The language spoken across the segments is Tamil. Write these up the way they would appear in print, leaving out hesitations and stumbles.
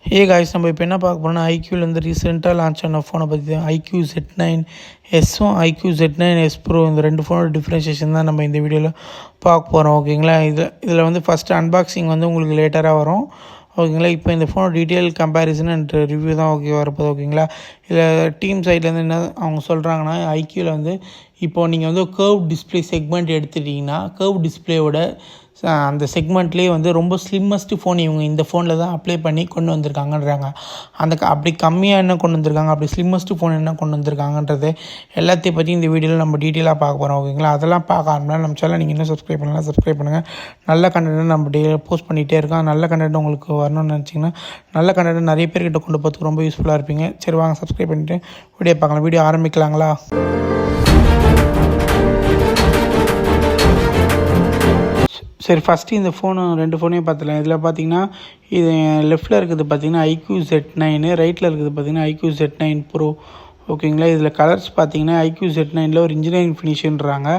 காய்ஸ் நம்ம இப்போ என்ன பார்க்க போகிறோம்னா ஐக்யூலேருந்து ரீசெண்டாக லான்ச் ஆன ஃபோனை பற்றி தான். ஐக்யூ Z9 எஸ்ஸும் ஐக்யூ Z9 எஸ் ப்ரோ இந்த ரெண்டு ஃபோனோட டிஃப்ரென்ஷியேஷன் தான் நம்ம இந்த வீடியோவில் பார்க்க போகிறோம். ஓகேங்களா, இதில் வந்து ஃபஸ்ட்டு அன்பாக்சிங் வந்து உங்களுக்கு லேட்டராக வரும். ஓகேங்களா, இப்போ இந்த ஃபோனோட டீட்டெயில் கம்பேரிசன் அண்ட் ரிவ்யூ தான் வரப்போகுது. ஓகேங்களா, இதில் டீம் சைட்லேருந்து என்ன அவங்க சொல்கிறாங்கன்னா, ஐக்யூவில் வந்து இப்போது நீங்கள் வந்து கர்வ் டிஸ்பிளே செக்மெண்ட் எடுத்துட்டிங்கன்னா கர்வ் டிஸ்பிளேயோட அந்த செக்மெண்ட்லேயே வந்து ரொம்ப ஸ்லிம்மஸ்ட்டு ஃபோன் இவங்க இந்த ஃபோனில் தான் அப்ளை பண்ணி கொண்டு வந்திருக்காங்கன்றாங்க. அப்படி கம்மியாக என்ன கொண்டு வந்திருக்காங்க, அப்படி ஸ்லிம்மஸ்ட்டு ஃபோன் என்ன கொண்டு வந்திருக்காங்கன்றது எல்லாத்தையும் பற்றி இந்த வீடியோவில் நம்ம டீட்டெயிலாக பார்க்க போகிறோம். ஓகேங்களா, அதெல்லாம் பார்க்க ஆரம்பினா நம்ம சேனல் நீங்கள் இன்னும் சப்ஸ்கிரைப் பண்ணுங்கள். நல்ல கண்டென்ட் நம்ம போஸ்ட் பண்ணிகிட்டே இருக்கோம். நல்ல கண்டென்ட் உங்களுக்கு வரணும்னு நினச்சிங்கன்னா நல்ல கண்டென்ட் நிறைய பேர்கிட்ட கொண்டு போகிறதுக்கு ரொம்ப யூஸ்ஃபுல்லாக இருப்பீங்க. சரி, வாங்க சப்ஸ்கிரைப் பண்ணிவிட்டு வீடியோ பார்க்கலாம். வீடியோ ஆரம்பிக்கலாங்களா? சரி, ஃபஸ்ட்டு இந்த ரெண்டு ஃபோனையும் பார்த்துக்கலாம். இதில் பார்த்தீங்கன்னா இது லெஃப்ட்டில் இருக்கிறது பார்த்தீங்கன்னா ஐக்யூ Z9, ரைட்டில் இருக்கிறது பார்த்தீங்கன்னா ஐக்யூ Z9 ப்ரோ. ஓகேங்களா, இதில் கலர்ஸ் பார்த்தீங்கன்னா ஐக்யூ Z9 ஒரு இன்ஜினியரிங் ஃபினிஷிங்கிறாங்க.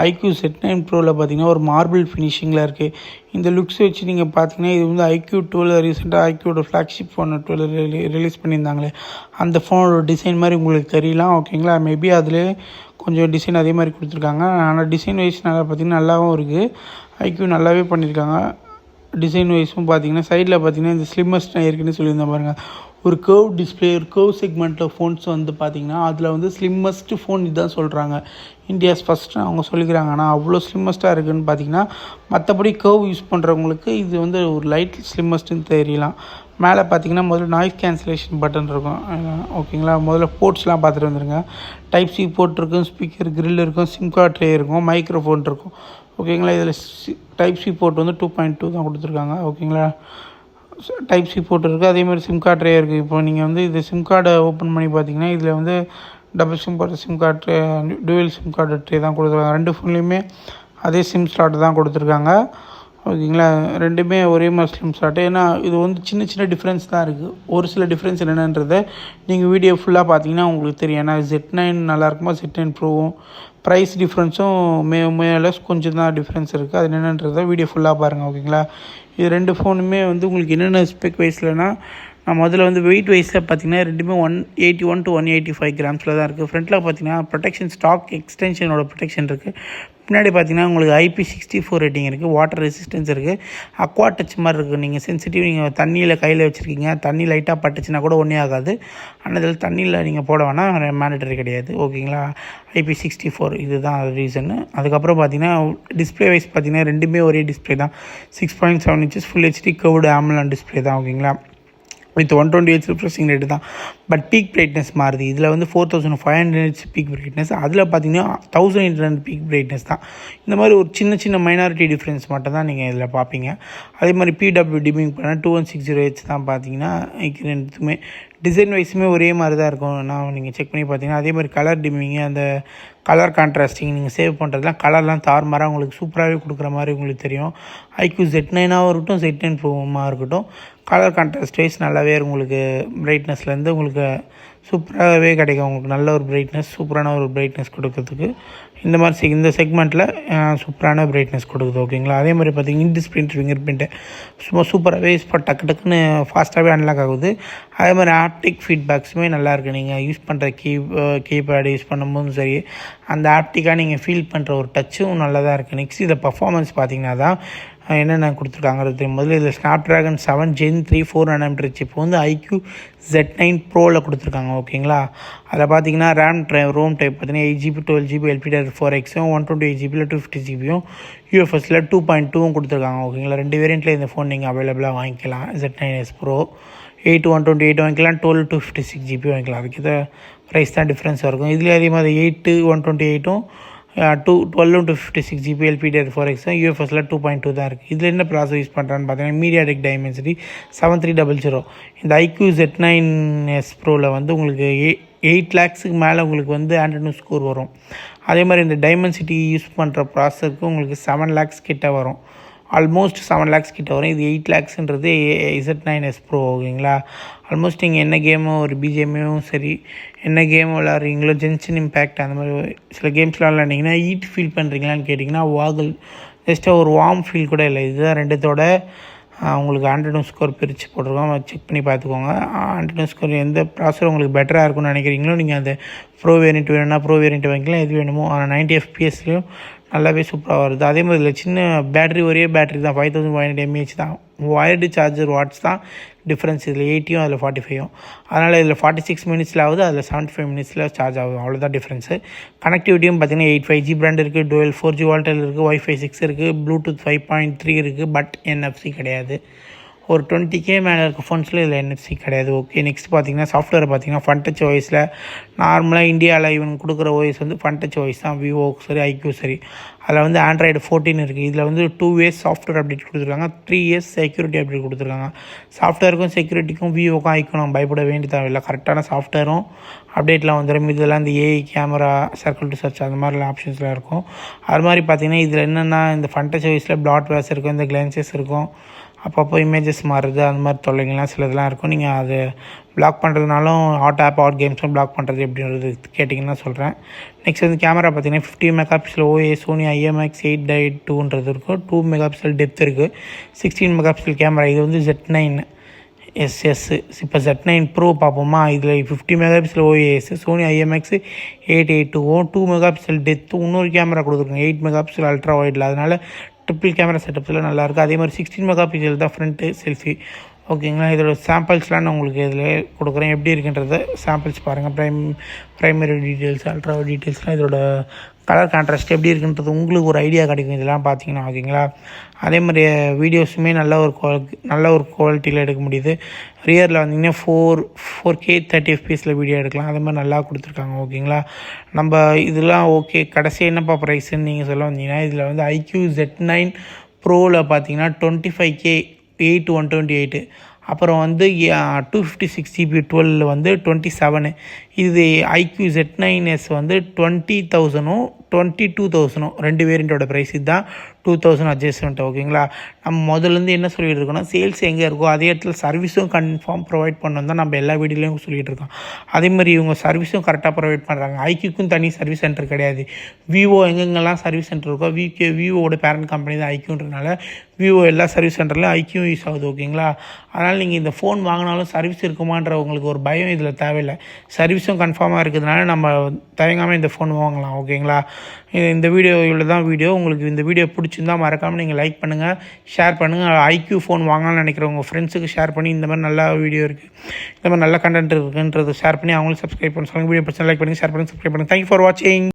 ஐக்யூ Z9 ப்ரோவில் பார்த்தீங்கன்னா ஒரு மார்பிள் ஃபினிஷிங்கில் இருக்குது. இந்த லுக்ஸ் வச்சு நீங்கள் பார்த்தீங்கன்னா இது வந்து ஐக்யூ 12 ரீசெண்டாக ஐக்யூட ஃப்ளாக்ஷிப் ஃபோன் 12 ரிலீஸ் பண்ணியிருந்தாங்களே அந்த ஃபோனோட டிசைன் மாதிரி உங்களுக்கு தெரியலாம். ஓகேங்களா, மேபி அதில் கொஞ்சம் டிசைன் அதே மாதிரி கொடுத்துருக்காங்க. ஆனால் டிசைன் வைஸ் நல்லா பார்த்தீங்கன்னா நல்லாவும் இருக்குது. ஐக்யூ நல்லாவே பண்ணியிருக்காங்க. டிசைன் வைஸும் பார்த்தீங்கன்னா சைடில் பார்த்தீங்கன்னா இந்த ஸ்லிம்மஸ்ட் நான் ஏற்கனவே சொல்லியிருந்தேன் பாருங்கள். ஒரு கர்வ் டிஸ்பிளே, ஒரு கர்வ் செக்மெண்ட்டில் ஃபோன்ஸ் வந்து பார்த்திங்கன்னா அதில் வந்து ஸ்லிம்மஸ்ட்டு ஃபோன் இதுதான் சொல்கிறாங்க. இந்தியாஸ் ஃபஸ்ட்டு அவங்க சொல்லிக்கிறாங்க. ஆனால் அவ்வளோ ஸ்லிம்மஸ்ட்டாக இருக்குதுன்னு பார்த்தீங்கன்னா மற்றபடி கர்வ் யூஸ் பண்ணுறவங்களுக்கு இது வந்து ஒரு லைட் ஸ்லிம்மஸ்ட்டுன்னு தெரியலாம். மேலே பார்த்தீங்கன்னா முதல்ல நாய்ஸ் கேன்சலேஷன் பட்டன் இருக்கும். ஓகேங்களா, முதல்ல போர்ட்ஸ்லாம் பார்த்துட்டு வந்துடுங்க. டைப் சி போர்ட் இருக்கும், ஸ்பீக்கர் கிரில் இருக்கும், சிம் கார்ட் ட்ரே இருக்கும், மைக்ரோஃபோன் இருக்கும். ஓகேங்களா, இதில் டைப் சி போர்ட் வந்து 2.2 தான் கொடுத்துருக்காங்க. ஓகேங்களா, டைப் சி போர்ட் இருக்குது, அதேமாதிரி சிம் கார்ட் ட்ரே இருக்குது. இப்போ நீங்கள் வந்து இது சிம் கார்டை ஓப்பன் பண்ணி பார்த்தீங்கன்னா இதில் வந்து double sim card tray, dual sim card tray தான் கொடுத்துருக்காங்க. ரெண்டு ஃபோன்லேயுமே அதே சிம் ஸ்லாட் தான் கொடுத்துருக்காங்க. ஓகேங்களா, ரெண்டுமே ஒரே மாதிரி சிம் ஸ்லாட்டு. ஏன்னா இது வந்து சின்ன சின்ன டிஃப்ரென்ஸ் தான் இருக்குது. ஒரு சில டிஃப்ரென்ஸ் என்னென்னன்றதை நீங்கள் வீடியோ ஃபுல்லாக பார்த்தீங்கன்னா உங்களுக்கு தெரியும். ஏன்னா Z9 நல்லாயிருக்குமா, Z9 ப்ரோவும் ப்ரைஸ் டிஃப்ரென்ஸும் மேலஸ் கொஞ்சம் தான் டிஃப்ரென்ஸ் இருக்குது. அது என்னென்றதை வீடியோ ஃபுல்லாக பாருங்கள். ஓகேங்களா, இது ரெண்டு ஃபோனுமே வந்து உங்களுக்கு என்னென்ன ஸ்பெக் வைஸ்லனா நான் முதல்ல வந்து வெயிட் வைஸில் பார்த்தீங்கன்னா ரெண்டுமே 181 to 185 கிராம்ஸில் தான் இருக்குது. ஃப்ரண்ட்டில் பார்த்தீங்கன்னா ப்ரொடெக்ஷன் ஸ்டாக் எக்ஸ்டென்ஷனோட ப்ரொடெக்ஷன் இருக்குது. பின்னாடி பார்த்தீங்கன்னா உங்களுக்கு IP64 ரேட்டிங் இருக்குது, வாட்டர் ரெசிஸ்டன்ஸ் இருக்குது, அக்வா டச் மாதிரி இருக்குது. நீங்கள் சென்சிட்டிவ், நீங்கள் தண்ணியில் கையில் வச்சுருக்கீங்க, தண்ணி லைட்டாக பட்டுச்சுன்னா கூட ஒன்றே ஆகாது. ஆனால் இதில் தண்ணியில் நீங்கள் போட வேணால், மேண்டட்டரி கிடையாது. ஓகேங்களா, IP64 இதுதான் ரீசன்னு. அதுக்கப்புறம் பார்த்தீங்கன்னா டிஸ்பிளே வைஸ் பார்த்தீங்கன்னா ரெண்டுமே ஒரே டிஸ்பிளே தான். 6.7 inches full HD curved AMOLED display தான். ஓகேங்களா, வித் 120Hz ரிஃப்ரெஷிங் ரேட்டு தான். பட் பீக் பிரைட்னஸ் மாறுது. இதில் வந்து 4500 பீக் பிரைட்னஸ், அதில் பார்த்தீங்கன்னா 1800 பீக் பிரைட்னஸ் தான். இந்த மாதிரி ஒரு சின்ன மைனாரிட்டி டிஃப்ரென்ஸ் மட்டும் தான் நீங்கள் இதில் பார்ப்பீங்க. அதே மாதிரி PW டிமிங் பண்ணால் 2160Hz தான் பார்த்தீங்கன்னா ரெண்டுத்துமே. டிசைன் வைஸுமே ஒரே மாதிரி தான் இருக்கும். நீங்கள் செக் பண்ணி பார்த்தீங்கன்னா அதே மாதிரி கலர் டிமிங்கு, அந்த கலர் கான்ட்ராஸ்டிங் நீங்கள் சேவ் பண்ணுறதுலாம் கலர்லாம் தாறுமாறாக உங்களுக்கு சூப்பராகவே கொடுக்குற மாதிரி உங்களுக்கு தெரியும். ஐக்யூ Z9ஆகவும் இருக்கட்டும், Z9 ப்ரோமாக இருக்கட்டும், கலர் கான்ட்ராஸ்ட் வைஸ் நல்லாவே உங்களுக்கு பிரைட்னஸ்லேருந்து உங்களுக்கு சூப்பராகவே கிடைக்கும். உங்களுக்கு நல்ல ஒரு பிரைட்னஸ், சூப்பரான ஒரு பிரைட்னஸ் கொடுக்கறதுக்கு இந்த செக்மெண்ட்டில் சூப்பரான பிரைட்னஸ் கொடுக்குது. ஓகேங்களா, அதே மாதிரி பார்த்தீங்கன்னா இன்டிஸ்பிரிண்ட் ஃபிங்கர் பிரிண்ட்டு சும்மா சூப்பராகவே டக்குன்னு ஃபாஸ்ட்டாகவே அன்லாக் ஆகுது. அதே மாதிரி ஆப்டிக் ஃபீட்பேக்ஸுமே நல்லாயிருக்கு. நீங்கள் யூஸ் பண்ணுற கீபேடு யூஸ் பண்ணும்போதும் சரி, அந்த ஆப்டிக்காக நீங்கள் ஃபீல் பண்ணுற ஒரு டச்சும் நல்லா தான் இருக்குது. நெக்ஸ்ட் இதில் பர்ஃபார்மன்ஸ் பார்த்தீங்கன்னா தான் என்னென்ன கொடுத்துருக்காங்கிறது முதல்ல இதில் Snapdragon 7 Gen 3 4nm சிப் வந்து ஐக்யூ Z9 ப்ரோவில் கொடுத்துருக்காங்க. ஓகேங்களா, அதில் பார்த்தீங்கன்னா ரோம் டைப் பார்த்தீங்கன்னா 8GB 12GB LPDDR4X 128GB 250GB UFSல 2.2 கொடுத்துருக்காங்க. ஓகேங்களா, ரெண்டு வேரியண்ட்டில் இந்த ஃபோன் நீங்கள் அவைலபிளாக வாங்கிக்கலாம். Z9s Pro 8 128 வாங்கிக்கலாம், 12 256GB வாங்கிக்கலாம். அதுக்கு இதை ப்ரைஸ் தான் டிஃப்ரென்ஸ் இருக்கும். இதுலேயே அதே மாதிரி 8 128 12 256GB LPDDR4X UFSல 2.2 தான் இருக்குது. இதில் என்ன ப்ராசஸ் யூஸ் பண்ணுறான்னு பார்த்தீங்கன்னா MediaTek Dimensity 7300. இந்த ஐக்யூ Z9s ப்ரோவில் வந்து உங்களுக்கு 8 lakhsக்கு மேலே உங்களுக்கு வந்து ஆண்ட்ராய்டு ஸ்கோர் வரும். அதே மாதிரி இந்த டைமென்சிட்டி யூஸ் பண்ணுற ப்ராசஸருக்கு உங்களுக்கு 7 lakhs கிட்ட வரும். ஆல்மோஸ்ட் 7 lakhs கிட்ட வரும். இது 8 lakhsன்றது Z9s ப்ரோ. ஓகேங்களா, ஆல்மோஸ்ட் நீங்கள் என்ன கேமோ ஒரு பிஜிஎம்மும் சரி, என்ன கேம் விளாட்றீங்களோ, ஜென்ஷன் இம்பேக்ட் அந்த மாதிரி சில கேம்ஸ்லாம் விளாண்டிங்கன்னா ஹீட் ஃபீல் பண்ணுறீங்களான்னு கேட்டிங்கன்னா வாகல் ஜஸ்ட்டாக ஒரு வார்ம் ஃபீல் கூட இல்லை. இதுதான் ரெண்டுத்தோட உங்களுக்கு ஆண்ட்ராய்டு ஸ்கோர் பிரித்து போட்டிருக்கோம், செக் பண்ணி பார்த்துக்கோங்க. ஆண்ட்ராய்டு ஸ்கோர் எந்த ப்ராசஸர் உங்களுக்கு பெட்டராக இருக்கும்னு நினைக்கிறீங்களோ நீங்கள் அந்த ப்ரோ வேரியண்ட் வேணும்னா ப்ரோ வேரியண்ட் வாங்கிக்கலாம், எது வேணுமோ. ஆனால் 90 FPSலையும் நல்லாவே சூப்பராக வருது. அதே மாதிரி இதில் சின்ன பேட்டரி, ஒரே பேட்டரி தான், 5500 mAh தான். வயர்டு சார்ஜர் வாட்ஸ் தான் டிஃப்ரென்ஸ். இதில் 80 அதில் 45. அதனால் இதில் 46 மினிட்ஸில் ஆகுது, அதில் 75 மினிட்ஸில் சார்ஜ் ஆகுது, அவ்வளோதான் டிஃப்ரென்ஸு. கனெக்டிவிட்டியும் பார்த்தீங்கன்னா 8 5G பிராண்ட் இருக்குது, டுவெல் 4G வால்டல் இருக்குது, Wi-Fi 6 இருக்குது, ப்ளூடூத் 5.3 இருக்குது, பட் NFC கிடையாது. ஒரு 20K மேலே இருக்க ஃபோன்ஸில் இதில் NFC கிடையாது. ஓகே, நெக்ஸ்ட் பார்த்தீங்கன்னா சாஃப்ட்வேர் பார்த்தீங்கன்னா ஃபன்டச் ஓஎஸில் நார்மலாக இந்தியாவில் இவன் கொடுக்குற ஓஎஸ் வந்து ஃபன்டச் ஓஎஸ் தான், விவோக்கு சரி ஐக்யூ சரி. அதில் வந்து ஆண்ட்ராய்டு 14 இருக்குது. இதில் வந்து 2 years சாஃப்ட்வேர் அப்டேட் கொடுத்துருக்காங்க, 3 years செக்யூரிட்டி அப்டேட் கொடுத்துருக்காங்க. சாஃப்ட்வேருக்கும் செக்யூரிட்டிக்கும் விவோக்கும் ஐக்கும் நம்ம பயப்பட வேண்டிய தேவையில்லை. கரெக்டான சாஃப்ட்வேரும் அப்டேட்லாம் வந்துடும். இதெல்லாம் இந்த AI camera, circle to search அந்த மாதிரிலாம் ஆப்ஷன்ஸ்லாம் இருக்கும். அது மாதிரி பார்த்தீங்கன்னா இதில் என்னென்னா இந்த ஃபன்டச் ஓஎஸில் பிளாட் வேஸ் இருக்கும், இந்த கிளென்சஸ் இருக்கும், அப்பப்போ இமேஜஸ் மாறுது, அந்த மாதிரி தொல்லைங்கள்லாம் சிலதெல்லாம் இருக்கும். நீங்கள் அது பிளாக் பண்ணுறதுனாலும் ஹாட் ஆப் ஹாட் கேம்ஸும் பிளாக் பண்ணுறது எப்படின்றது கேட்டிங்கன்னா சொல்கிறேன். நெக்ஸ்ட் வந்து கேமரா பார்த்தீங்கன்னா 50 மெகாபிக்சல் OA சோனி IMX 8x2ன்றது இருக்கும், 2 மெகாபிக்சல் டெப்த் இருக்குது, 16 மெகாபிக்சல் கேமரா. இது வந்து Z9 SS. இப்போ Z9 Pro பார்ப்போமா, இதில் 50 megapixel OAS, Sony IMX 882, 2 megapixel depth, இன்னொரு கேமரா கொடுத்துருக்காங்க 8 மெகாபிக்சல் அல்ட்ரா வைடில். அதனால் ட்ரிப்பிள் கேமரா செட்டப்ஸில் நல்லாயிருக்கும். அதே மாதிரி 16 மெகாபிக்சல் தான் ஃப்ரண்ட்டு செல்ஃபி. ஓகேங்களா, இதோட சாம்பிள்ஸ்லாம் நான் உங்களுக்கு இதில் கொடுக்குறேன், எப்படி இருக்குன்றத சாம்பிள்ஸ் பாருங்கள். ப்ரைமரி டீட்டெயில்ஸ், அல்ட்ரா டீட்டெயில்ஸ்லாம், இதோட கலர் கான்ட்ராஸ்ட் எப்படி இருக்குன்றது உங்களுக்கு ஒரு ஐடியா கிடைக்கும் இதெல்லாம் பார்த்தீங்கன்னா. ஓகேங்களா, அதே மாதிரி வீடியோஸுமே நல்ல ஒரு குவாலிட்டியில் எடுக்க முடியுது. ரியரில் வந்தீங்கன்னா 4K 30 FPSல வீடியோ எடுக்கலாம், அதே மாதிரி நல்லா கொடுத்துருக்காங்க. ஓகேங்களா, நம்ம இதெல்லாம் ஓகே. கடைசி என்னப்பா ப்ரைஸுன்னு நீங்கள் சொல்ல வந்தீங்கன்னா, இதில் வந்து ஐக்யூ Z9 ப்ரோவில் பார்த்தீங்கன்னா 25K 8/128. அப்புறம் வந்து 256GB 12 வந்து 27. இது ஐக்யூ Z9S வந்து 20,000ம் 22,000 2 வேரியண்ட்டோட ப்ரைஸ். இதுதான் 2000 அட்ஜஸ்ட்மெண்ட். ஓகேங்களா, நம்ம முதல்லேருந்து என்ன சொல்லிகிட்டு இருக்கோம்னா, சேல்ஸ் எங்கே இருக்கோ அதே இடத்துல சர்வீஸும் கன்ஃபார்ம் ப்ரொவைட் பண்ணணும் தான் நம்ம எல்லா வீடியோலையும் சொல்லிகிட்டு இருக்கோம். அதே மாதிரி இவங்க சர்வீஸும் கரெக்டாக ப்ரொவைட் பண்ணுறாங்க. ஐக்யூக்கும் தனி சர்வீஸ் சென்டர் கிடையாது. விவோ எங்கெங்கெல்லாம் சர்வீஸ் சென்டர் இருக்கோ, விவோட பேரண்ட் கம்பெனி தான் ஐக்யூன்றனால விவோ எல்லா சர்வீஸ் சென்டர்லையும் ஐக்யூ யூஸ் ஆகுது. ஓகேங்களா, அதனால் நீங்கள் இந்த ஃபோன் வாங்கினாலும் சர்வீஸ் இருக்குமான்ற உங்களுக்கு ஒரு பயம் இதில் தேவையில்லை. சர்வீஸும் கன்ஃபார்மாக இருக்கிறதுனால நம்ம தயங்காமல் இந்த ஃபோன் வாங்கலாம். ஓகேங்களா, இந்த வீடியோ இவ்வளோ தான் வீடியோ. உங்களுக்கு இந்த வீடியோ பிடிச்சிருந்தால் மறக்காமல் நீங்கள் லைக் பண்ணுங்கள், ஷேர் பண்ணுங்கள். ஐக்யூ ஃபோன் வாங்கலாம்னு நினைக்கிறவங்க உங்கள் ஃப்ரெண்ட்ஸுக்கு ஷேர் பண்ணி இந்த மாதிரி நல்ல வீடியோ இருக்குது, இந்த மாதிரி நல்ல கண்டென்ட் இருக்குன்றதை ஷேர் பண்ணி அவங்களும் சப்ஸ்கிரைப் பண்ண சொல்லுங்கள். வீடியோ பிடிச்சா லைக் பண்ணி ஷேர் பண்ணி சப்ஸ்கிரைப் பண்ணுங்கள். தேங்க்யூ ஃபார் வாட்சிங்.